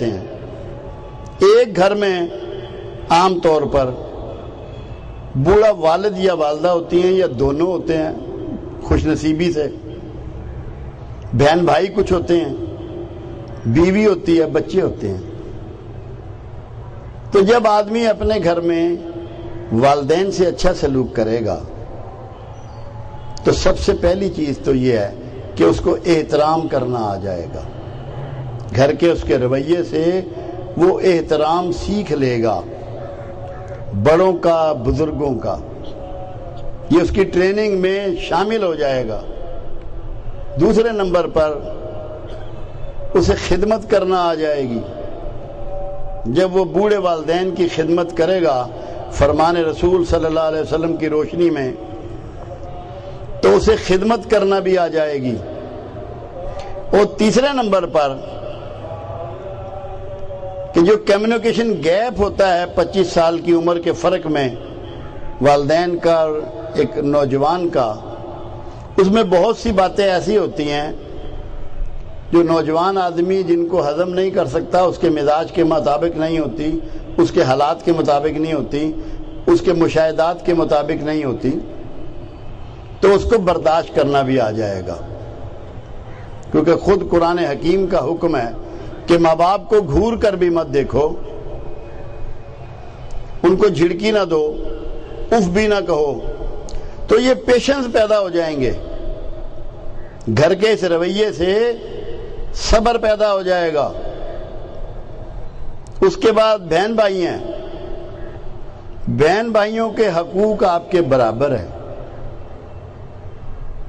ہیں۔ ایک گھر میں عام طور پر بوڑھا والد یا والدہ ہوتی ہیں یا دونوں ہوتے ہیں خوش نصیبی سے، بہن بھائی کچھ ہوتے ہیں، بیوی ہوتی ہے، بچے ہوتے ہیں۔ تو جب آدمی اپنے گھر میں والدین سے اچھا سلوک کرے گا تو سب سے پہلی چیز تو یہ ہے کہ اس کو احترام کرنا آ جائے گا۔ گھر کے اس کے رویے سے وہ احترام سیکھ لے گا، بڑوں کا، بزرگوں کا، یہ اس کی ٹریننگ میں شامل ہو جائے گا۔ دوسرے نمبر پر اسے خدمت کرنا آ جائے گی۔ جب وہ بوڑھے والدین کی خدمت کرے گا فرمان رسول صلی اللہ علیہ وسلم کی روشنی میں، تو اسے خدمت کرنا بھی آ جائے گی۔ اور تیسرے نمبر پر کہ جو کمیونیکیشن گیپ ہوتا ہے 25 سال کی عمر کے فرق میں والدین کا اور ایک نوجوان کا، اس میں بہت سی باتیں ایسی ہوتی ہیں جو نوجوان آدمی جن کو ہضم نہیں کر سکتا، اس کے مزاج کے مطابق نہیں ہوتی، اس کے حالات کے مطابق نہیں ہوتی، اس کے مشاہدات کے مطابق نہیں ہوتی، تو اس کو برداشت کرنا بھی آ جائے گا۔ کیونکہ خود قرآن حکیم کا حکم ہے کہ ماں باپ کو گھور کر بھی مت دیکھو، ان کو جھڑکی نہ دو، اف بھی نہ کہو، تو یہ پیشنس پیدا ہو جائیں گے۔ گھر کے اس رویے سے صبر پیدا ہو جائے گا۔ اس کے بعد بہن بھائی ہیں، بہن بھائیوں کے حقوق آپ کے برابر ہیں،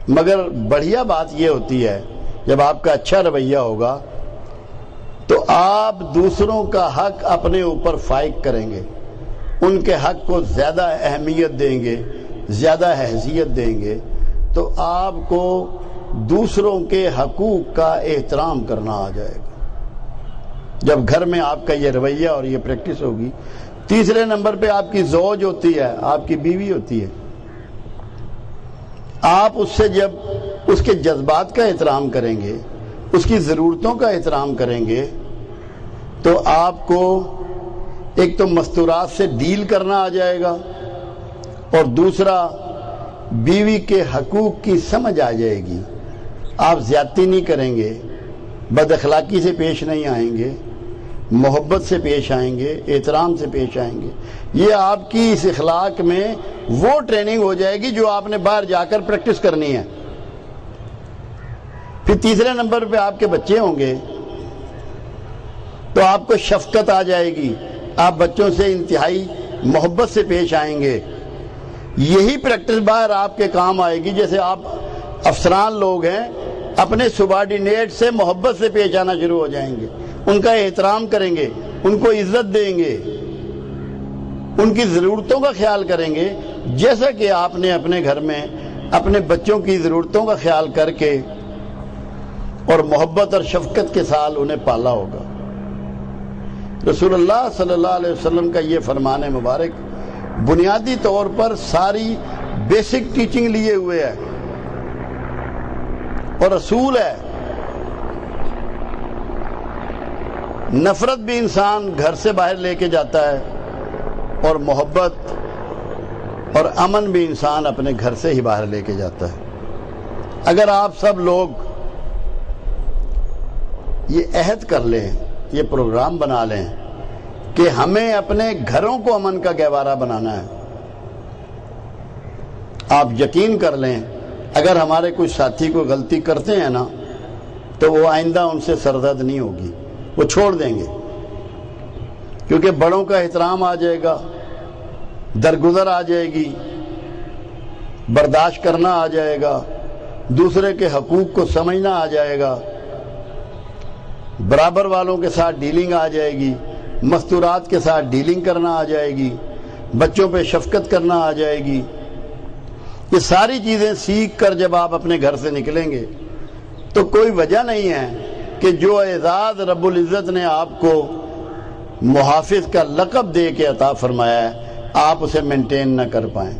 مگر بڑھیا بات یہ ہوتی ہے جب آپ کا اچھا رویہ ہوگا تو آپ دوسروں کا حق اپنے اوپر فائق کریں گے، ان کے حق کو زیادہ اہمیت دیں گے، زیادہ حیثیت دیں گے، تو آپ کو دوسروں کے حقوق کا احترام کرنا آ جائے گا جب گھر میں آپ کا یہ رویہ اور یہ پریکٹس ہوگی۔ تیسرے نمبر پہ آپ کی زوج ہوتی ہے، آپ کی بیوی ہوتی ہے۔ آپ اس سے جب اس کے جذبات کا احترام کریں گے، اس کی ضرورتوں کا احترام کریں گے، تو آپ کو ایک تو مستورات سے ڈیل کرنا آ جائے گا، اور دوسرا بیوی کے حقوق کی سمجھ آ جائے گی۔ آپ زیادتی نہیں کریں گے، بد اخلاقی سے پیش نہیں آئیں گے، محبت سے پیش آئیں گے، احترام سے پیش آئیں گے۔ یہ آپ کی اس اخلاق میں وہ ٹریننگ ہو جائے گی جو آپ نے باہر جا کر پریکٹس کرنی ہے۔ پھر تیسرے نمبر پہ آپ کے بچے ہوں گے تو آپ کو شفقت آ جائے گی، آپ بچوں سے انتہائی محبت سے پیش آئیں گے۔ یہی پریکٹس باہر آپ کے کام آئے گی۔ جیسے آپ افسران لوگ ہیں، اپنے سبارڈینیٹ سے محبت سے پیش آنا شروع ہو جائیں گے، ان کا احترام کریں گے، ان کو عزت دیں گے، ان کی ضرورتوں کا خیال کریں گے، جیسا کہ آپ نے اپنے گھر میں اپنے بچوں کی ضرورتوں کا خیال کر کے اور محبت اور شفقت کے ساتھ انہیں پالا ہوگا۔ رسول اللہ صلی اللہ علیہ وسلم کا یہ فرمان مبارک بنیادی طور پر ساری بیسک ٹیچنگ لیے ہوئے ہے اور رسول ہے۔ نفرت بھی انسان گھر سے باہر لے کے جاتا ہے، اور محبت اور امن بھی انسان اپنے گھر سے ہی باہر لے کے جاتا ہے۔ اگر آپ سب لوگ یہ عہد کر لیں، یہ پروگرام بنا لیں کہ ہمیں اپنے گھروں کو امن کا گہوارہ بنانا ہے، آپ یقین کر لیں اگر ہمارے کچھ ساتھی کوئی غلطی کرتے ہیں نا تو وہ آئندہ ان سے سرزد نہیں ہوگی، وہ چھوڑ دیں گے، کیونکہ بڑوں کا احترام آ جائے گا، درگزر آ جائے گی، برداشت کرنا آ جائے گا، دوسرے کے حقوق کو سمجھنا آ جائے گا، برابر والوں کے ساتھ ڈیلنگ آ جائے گی، مستورات کے ساتھ ڈیلنگ کرنا آ جائے گی، بچوں پہ شفقت کرنا آ جائے گی۔ یہ ساری چیزیں سیکھ کر جب آپ اپنے گھر سے نکلیں گے تو کوئی وجہ نہیں ہے کہ جو اعزاز رب العزت نے آپ کو محافظ کا لقب دے کے عطا فرمایا ہے آپ اسے مینٹین نہ کر پائیں۔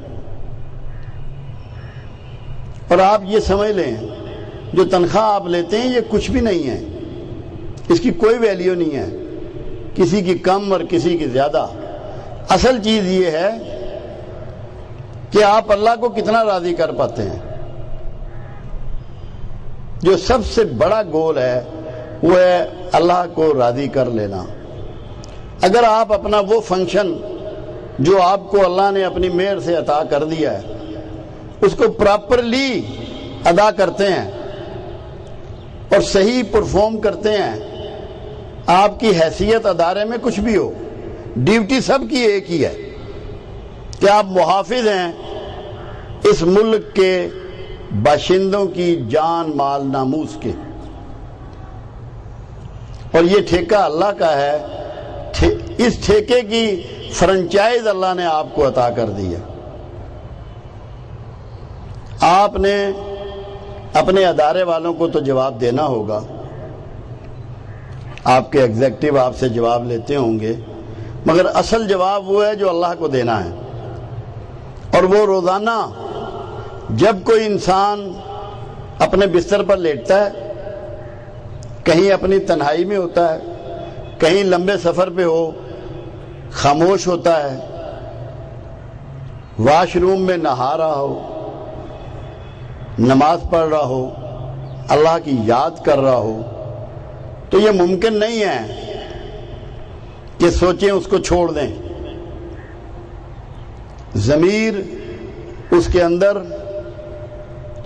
اور آپ یہ سمجھ لیں جو تنخواہ آپ لیتے ہیں یہ کچھ بھی نہیں ہے، اس کی کوئی ویلیو نہیں ہے۔ کسی کی کم اور کسی کی زیادہ. اصل چیز یہ ہے کہ آپ اللہ کو کتنا راضی کر پاتے ہیں. جو سب سے بڑا گول ہے وہ ہے اللہ کو راضی کر لینا. اگر آپ اپنا وہ فنکشن جو آپ کو اللہ نے اپنی مہر سے عطا کر دیا ہے اس کو پراپرلی ادا کرتے ہیں اور صحیح پرفارم کرتے ہیں، آپ کی حیثیت ادارے میں کچھ بھی ہو، ڈیوٹی سب کی ایک ہی ہے کہ آپ محافظ ہیں اس ملک کے باشندوں کی جان مال ناموس کے، اور یہ ٹھیکہ اللہ کا ہے. اس ٹھیکے کی فرنچائز اللہ نے آپ کو عطا کر دیا. آپ نے اپنے ادارے والوں کو تو جواب دینا ہوگا، آپ کے ایگزیکٹو آپ سے جواب لیتے ہوں گے، مگر اصل جواب وہ ہے جو اللہ کو دینا ہے. اور وہ روزانہ جب کوئی انسان اپنے بستر پر لیٹتا ہے، کہیں اپنی تنہائی میں ہوتا ہے، کہیں لمبے سفر پہ ہو، خاموش ہوتا ہے، واش روم میں نہا رہا ہو، نماز پڑھ رہا ہو، اللہ کی یاد کر رہا ہو، تو یہ ممکن نہیں ہے کہ سوچیں اس کو چھوڑ دیں. ضمیر اس کے اندر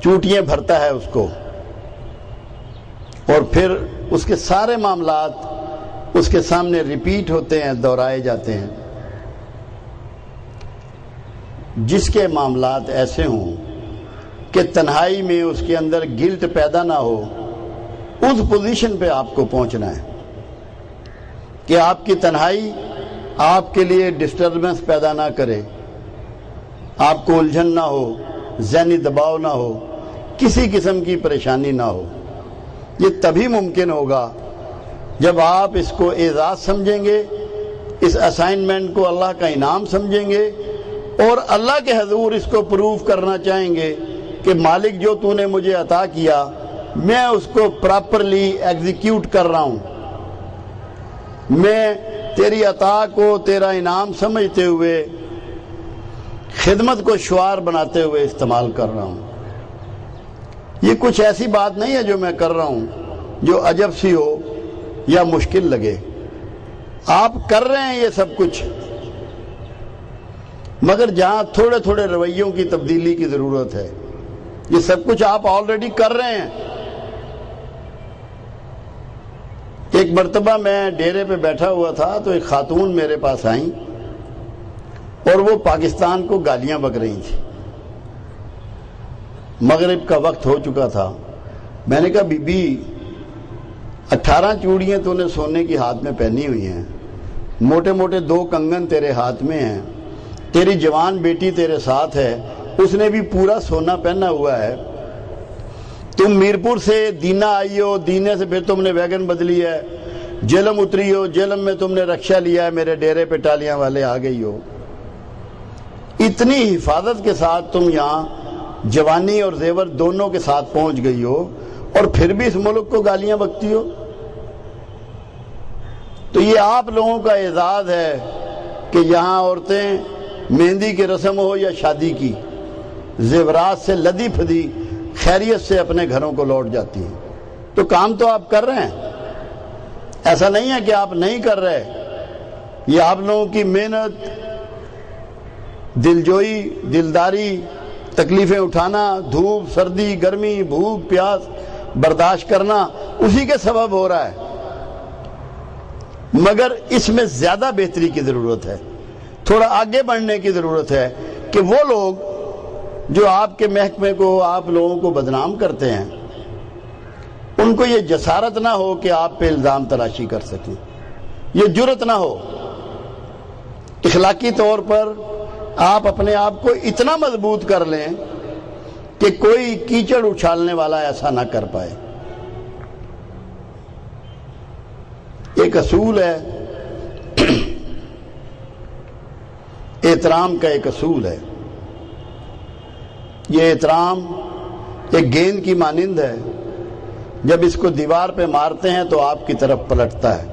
چوٹیاں بھرتا ہے اس کو، اور پھر اس کے سارے معاملات اس کے سامنے ریپیٹ ہوتے ہیں، دہرائے جاتے ہیں. جس کے معاملات ایسے ہوں کہ تنہائی میں اس کے اندر گلٹ پیدا نہ ہو، اس پوزیشن پہ آپ کو پہنچنا ہے کہ آپ کی تنہائی آپ کے لیے ڈسٹربنس پیدا نہ کرے، آپ کو الجھن نہ ہو، ذہنی دباؤ نہ ہو، کسی قسم کی پریشانی نہ ہو. یہ تبھی ممکن ہوگا جب آپ اس کو اعزاز سمجھیں گے، اس اسائنمنٹ کو اللہ کا انعام سمجھیں گے، اور اللہ کے حضور اس کو پروف کرنا چاہیں گے کہ مالک جو تو نے مجھے عطا کیا میں اس کو پراپرلی ایگزیکیوٹ کر رہا ہوں، میں تیری عطا کو تیرا انعام سمجھتے ہوئے خدمت کو شعار بناتے ہوئے استعمال کر رہا ہوں. یہ کچھ ایسی بات نہیں ہے جو میں کر رہا ہوں جو عجب سی ہو یا مشکل لگے. آپ کر رہے ہیں یہ سب کچھ، مگر جہاں تھوڑے تھوڑے رویوں کی تبدیلی کی ضرورت ہے. یہ سب کچھ آپ آلریڈی کر رہے ہیں. ایک مرتبہ میں ڈیرے پہ بیٹھا ہوا تھا تو ایک خاتون میرے پاس آئیں اور وہ پاکستان کو گالیاں بک رہی تھی. مغرب کا وقت ہو چکا تھا. میں نے کہا بی بی 18 چوڑیاں تو نے سونے کی ہاتھ میں پہنی ہوئی ہیں، موٹے موٹے 2 کنگن تیرے ہاتھ میں ہیں، تیری جوان بیٹی تیرے ساتھ ہے، اس نے بھی پورا سونا پہنا ہوا ہے، تم میرپور سے دینا آئی ہو، دینے سے پھر تم نے ویگن بدلی ہے، جیلم اتری ہو، جیلم میں تم نے رکشہ لیا ہے، میرے ڈیرے پہ ٹالیاں والے آ گئی ہو. اتنی حفاظت کے ساتھ تم یہاں جوانی اور زیور دونوں کے ساتھ پہنچ گئی ہو اور پھر بھی اس ملک کو گالیاں بکتی ہو. تو یہ آپ لوگوں کا اعزاز ہے کہ یہاں عورتیں مہندی کی رسم ہو یا شادی کی، زیورات سے لدی پھدی خیریت سے اپنے گھروں کو لوٹ جاتی ہیں. تو کام تو آپ کر رہے ہیں، ایسا نہیں ہے کہ آپ نہیں کر رہے. یہ آپ لوگوں کی محنت، دلجوئی، دلداری، تکلیفیں اٹھانا، دھوپ سردی گرمی بھوک پیاس برداشت کرنا اسی کے سبب ہو رہا ہے. مگر اس میں زیادہ بہتری کی ضرورت ہے، تھوڑا آگے بڑھنے کی ضرورت ہے کہ وہ لوگ جو آپ کے محکمے کو، آپ لوگوں کو بدنام کرتے ہیں، ان کو یہ جسارت نہ ہو کہ آپ پہ الزام تراشی کر سکیں، یہ جرت نہ ہو. اخلاقی طور پر آپ اپنے آپ کو اتنا مضبوط کر لیں کہ کوئی کیچڑ اچھالنے والا ایسا نہ کر پائے. ایک اصول ہے، احترام کا ایک اصول ہے. یہ احترام ایک گیند کی مانند ہے، جب اس کو دیوار پہ مارتے ہیں تو آپ کی طرف پلٹتا ہے.